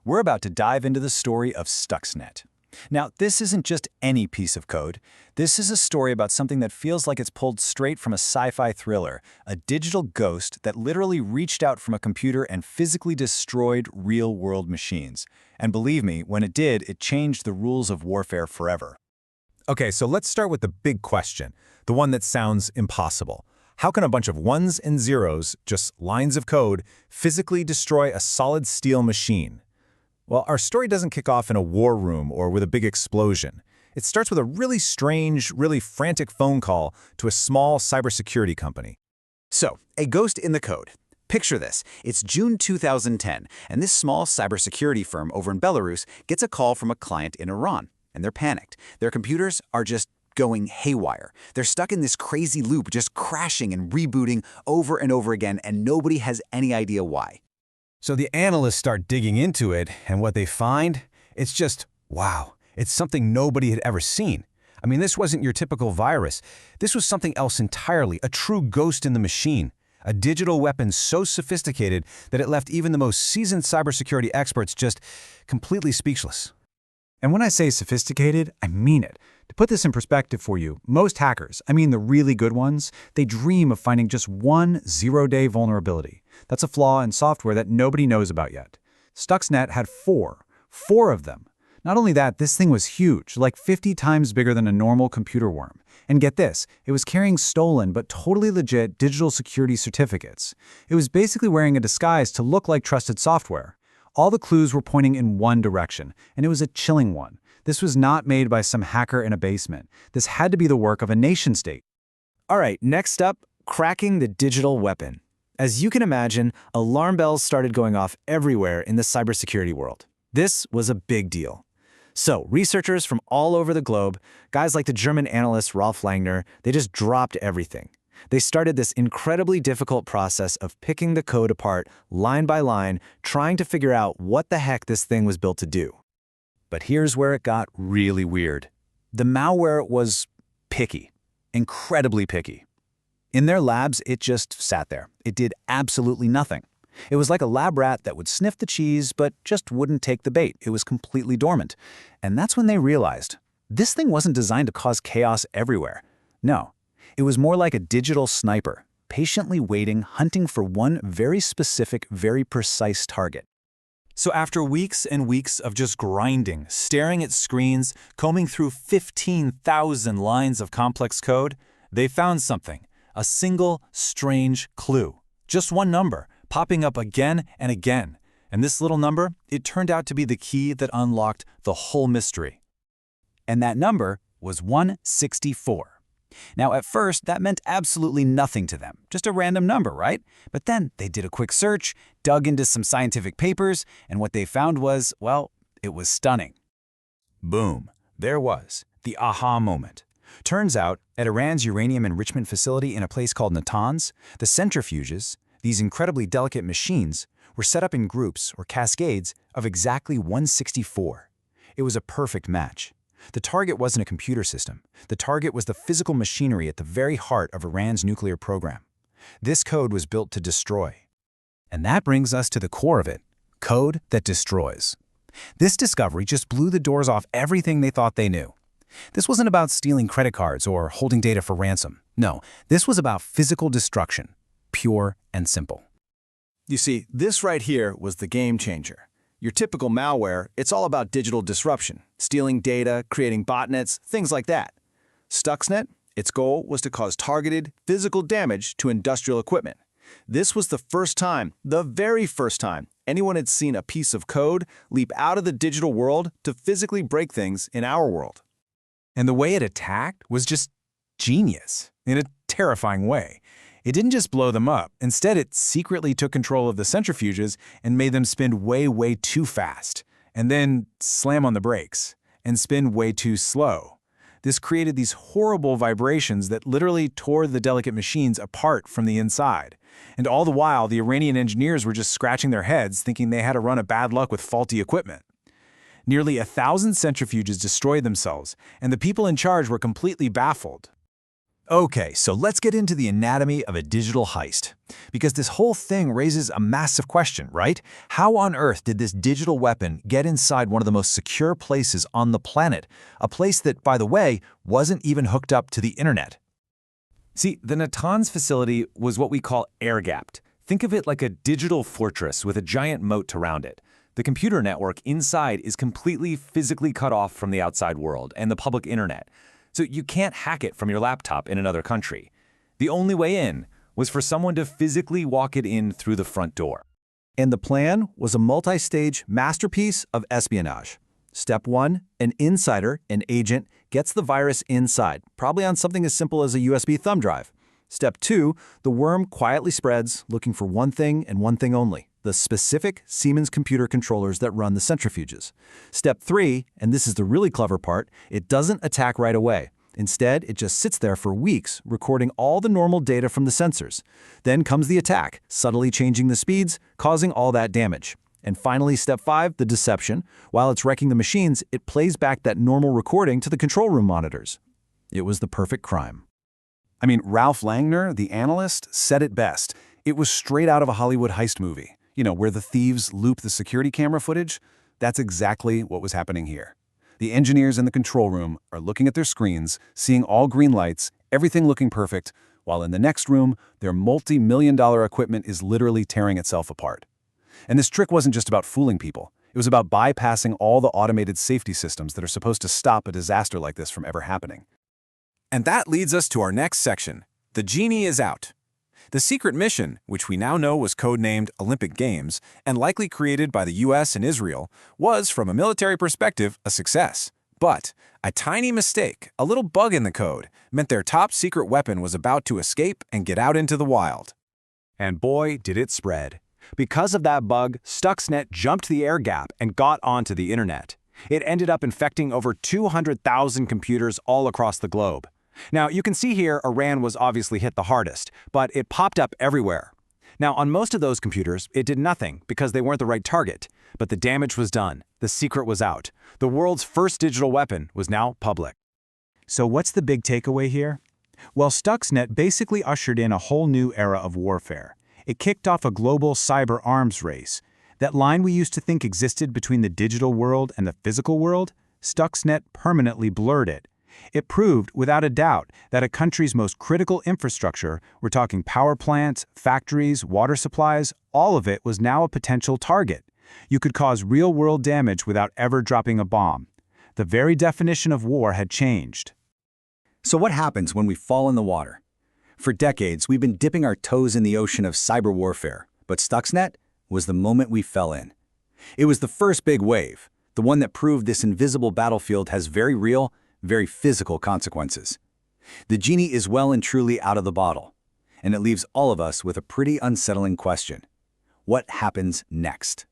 We're about to dive into the story of Stuxnet. Now, this isn't just any piece of code. This is a story about something that feels like it's pulled straight from a sci-fi thriller, a digital ghost that literally reached out from a computer and physically destroyed real-world machines. And believe me, when it did, it changed the rules of warfare forever. Okay, so let's start with the big question, the one that sounds impossible. How can a bunch of ones and zeros, just lines of code, physically destroy a solid steel machine? Well, our story doesn't kick off in a war room or with a big explosion. It starts with a really strange, really frantic phone call to a small cybersecurity company. So, a ghost in the code. Picture this. It's June 2010, and this small cybersecurity firm over in Belarus gets a call from a client in Iran, and they're panicked. Their computers are just going haywire. They're stuck in this crazy loop, just crashing and rebooting over and over again, and nobody has any idea why. So the analysts start digging into it, and what they find? It's just, wow, it's something nobody had ever seen. I mean, this wasn't your typical virus. This was something else entirely, a true ghost in the machine. A digital weapon so sophisticated that it left even the most seasoned cybersecurity experts just completely speechless. And when I say sophisticated, I mean it. To put this in perspective for you, most hackers, I mean the really good ones, they dream of finding just one zero-day vulnerability. That's a flaw in software that nobody knows about yet. Stuxnet had four of them. Not only that, this thing was huge, like 50 times bigger than a normal computer worm. And get this, it was carrying stolen but totally legit digital security certificates. It was basically wearing a disguise to look like trusted software. All the clues were pointing in one direction, and it was a chilling one. This was not made by some hacker in a basement. This had to be the work of a nation-state. All right, next up, cracking the digital weapon. As you can imagine, alarm bells started going off everywhere in the cybersecurity world. This was a big deal. So, researchers from all over the globe, guys like the German analyst Rolf Langner, they just dropped everything. They started this incredibly difficult process of picking the code apart line by line, trying to figure out what the heck this thing was built to do. But here's where it got really weird. The malware was picky, incredibly picky. In their labs, it just sat there. It did absolutely nothing. It was like a lab rat that would sniff the cheese, but just wouldn't take the bait. It was completely dormant. And that's when they realized, this thing wasn't designed to cause chaos everywhere. No, it was more like a digital sniper, patiently waiting, hunting for one very specific, very precise target. So after weeks and weeks of just grinding, staring at screens, combing through 15,000 lines of complex code, they found something, a single strange clue. Just one number, popping up again and again. And this little number, it turned out to be the key that unlocked the whole mystery. And that number was 164. Now, at first, that meant absolutely nothing to them, just a random number, right? But then they did a quick search, dug into some scientific papers, and what they found was, well, it was stunning. Boom. There was the aha moment. Turns out, at Iran's uranium enrichment facility in a place called Natanz, the centrifuges, these incredibly delicate machines, were set up in groups or cascades of exactly 164. It was a perfect match. The target wasn't a computer system. The target was the physical machinery at the very heart of Iran's nuclear program. This code was built to destroy. And that brings us to the core of it, code that destroys. This discovery just blew the doors off everything they thought they knew. This wasn't about stealing credit cards or holding data for ransom. No, this was about physical destruction, pure and simple. You see, this right here was the game changer. Your typical malware, it's all about digital disruption, stealing data, creating botnets, things like that. Stuxnet, its goal was to cause targeted, physical damage to industrial equipment. This was the first time, the very first time, anyone had seen a piece of code leap out of the digital world to physically break things in our world. And the way it attacked was just genius, in a terrifying way. It didn't just blow them up. Instead, it secretly took control of the centrifuges and made them spin way too fast, and then slam on the brakes, and spin way too slow. This created these horrible vibrations that literally tore the delicate machines apart from the inside. And all the while, the Iranian engineers were just scratching their heads, thinking they had a run of bad luck with faulty equipment. Nearly 1,000 centrifuges destroyed themselves, and the people in charge were completely baffled. Okay, so let's get into the anatomy of a digital heist. Because this whole thing raises a massive question, right? How on earth did this digital weapon get inside one of the most secure places on the planet? A place that, by the way, wasn't even hooked up to the internet. See, the Natanz facility was what we call airgapped. Think of it like a digital fortress with a giant moat around it. The computer network inside is completely physically cut off from the outside world and the public internet. So you can't hack it from your laptop in another country. The only way in was for someone to physically walk it in through the front door. And the plan was a multi-stage masterpiece of espionage. Step 1, an insider, an agent, gets the virus inside, probably on something as simple as a USB thumb drive. Step 2, the worm quietly spreads, looking for one thing and one thing only: the specific Siemens computer controllers that run the centrifuges. Step 3, and this is the really clever part, it doesn't attack right away. Instead, it just sits there for weeks, recording all the normal data from the sensors. Then comes the attack, subtly changing the speeds, causing all that damage. And finally, step 5, the deception. While it's wrecking the machines, it plays back that normal recording to the control room monitors. It was the perfect crime. I mean, Ralph Langner, the analyst, said it best. It was straight out of a Hollywood heist movie. You know, where the thieves loop the security camera footage. That's exactly what was happening here. The engineers in the control room are looking at their screens, seeing all green lights, everything looking perfect, while in the next room, their multi-million-dollar equipment is literally tearing itself apart. And this trick wasn't just about fooling people. It was about bypassing all the automated safety systems that are supposed to stop a disaster like this from ever happening. And that leads us to our next section. The genie is out. The secret mission, which we now know was codenamed Olympic Games and likely created by the US and Israel, was, from a military perspective, a success. But a tiny mistake, a little bug in the code, meant their top secret weapon was about to escape and get out into the wild. And boy, did it spread. Because of that bug, Stuxnet jumped the air gap and got onto the internet. It ended up infecting over 200,000 computers all across the globe. Now, you can see here Iran was obviously hit the hardest, but it popped up everywhere. Now, on most of those computers, it did nothing because they weren't the right target. But the damage was done. The secret was out. The world's first digital weapon was now public. So what's the big takeaway here? Well, Stuxnet basically ushered in a whole new era of warfare. It kicked off a global cyber arms race. That line we used to think existed between the digital world and the physical world, Stuxnet permanently blurred it. It proved, without a doubt, that a country's most critical infrastructure, we're talking power plants, factories, water supplies, all of it was now a potential target. You could cause real-world damage without ever dropping a bomb. The very definition of war had changed. So what happens when we fall in the water? For decades, we've been dipping our toes in the ocean of cyber warfare, but Stuxnet was the moment we fell in. It was the first big wave, the one that proved this invisible battlefield has very real, very physical consequences. The genie is well and truly out of the bottle, and it leaves all of us with a pretty unsettling question. What happens next?